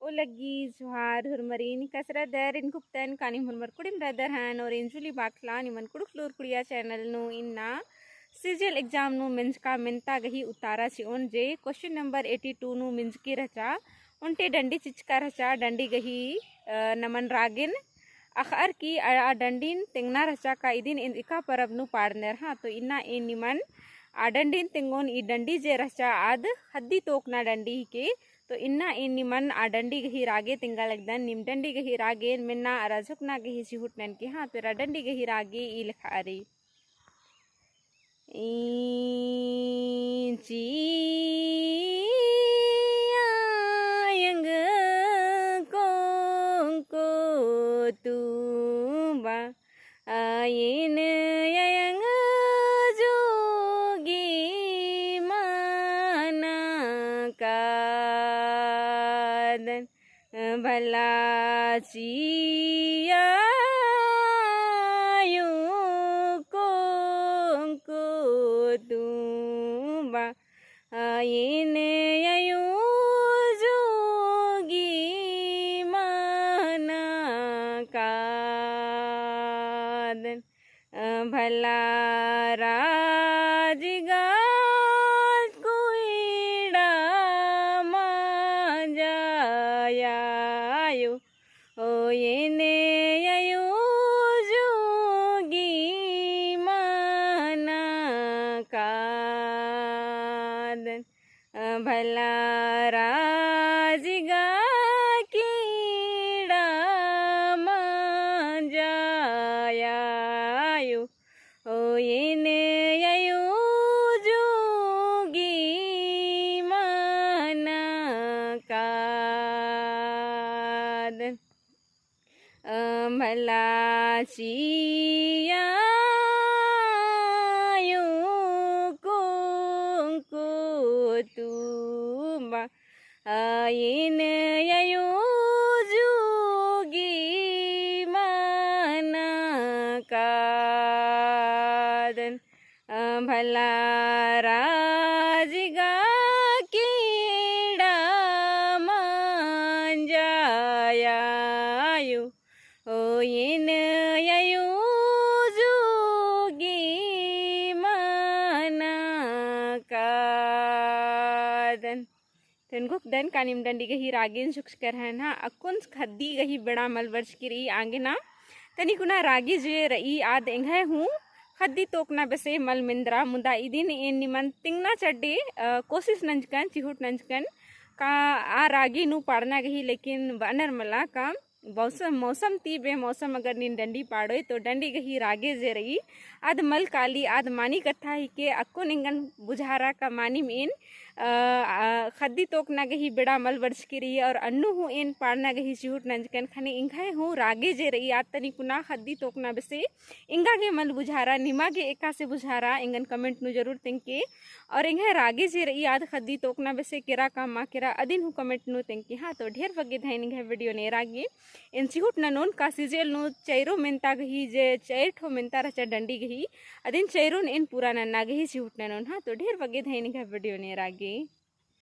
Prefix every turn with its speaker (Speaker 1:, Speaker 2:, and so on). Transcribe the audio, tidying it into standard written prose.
Speaker 1: Olagi Zuhar Hurmarin Kasra there in Kuptan Kani Hurmar Kudim brother Han or Injuli Bakla Niman Kuduklur Kudia channel no inna CGL exam no means ka menta gahi utara si on je question number 82 no means ki racha unte dandi chichka racha dandi gahi naman ragin akhar ki dandin tengna racha ka idin in ika parab nu parner ha to inna in niman डंडी तेंगोन ई डंडी जे रचा आद हद्दी तोकना डंडी के तो इन्ना इन निमन डंडी गही रागे तिंगा लगदन निम डंडी गही रागे मिन्ना राजुकना गही सिहुटनन के हाँ तेरा डंडी गही रागे ई लिखा अरे ची यंग को तू बा आयन यंग भला चिया को तुम आयन यू जोगी माना कादन भला राजगा भला राजगा कीड़ा जायायो ओ यू जोगी माना कादन भला चिया तुम आयन यू जोगी माना कादन भला राजगा कीड़ा जायायो ओ यन यू जोगी माना तेन कानिम डंडी गही रागिन सुक्सकर है ना अकुन खद्दी गही बड़ा मलवर्ष की रही आगे ना तनी कुना रागी जे रही आद एंगे हूँ खद्दी तोकना बसे मल मिंद्रा मुदा इदिन इन निमन तिंगना चड्डे कोशिश नंजकन चिहुट नंजकन का आ रागी नु पाड़ना गही लेकिन बनर मला का मौसम ती बे मौसम अगर नीन डंडी पाड़ो तो डंडी गही रागे जे रही आद मल काली आद मानी कथा ही के अक्को निंगन बुझारा का मानी में खद्दी तोकना गही बेड़ा मल वर्ष की रही और अन्नू हूँ इन पाड़ना गही चिहुट नंजकन खाने इंघाए हूँ रागे जे रही आद तनी कुना खद्दी तोकना बसे इंगा गे मल बुझारा निमा गे एका से बुझारा इंगन कमेंट नु जरूर तेंके और इंघे रागे जे रही आद खद्दी तोकना बसे केरा का मा केरा अदिन हूँ कमेंट नु तेंके हाँ तो ढेर बगे धाइन इंघे वीडियो ने रागे इन चिहुट ननोन का सीजेल नु चैरो मेंता गही जे चैर ठो मेंता रचा डंडी गही अदिन चैरोन इन पूरा नन्ना गही चिहुट ननोन हाँ तो ढेर बगे धाइन इंघे वीडियो ने रागे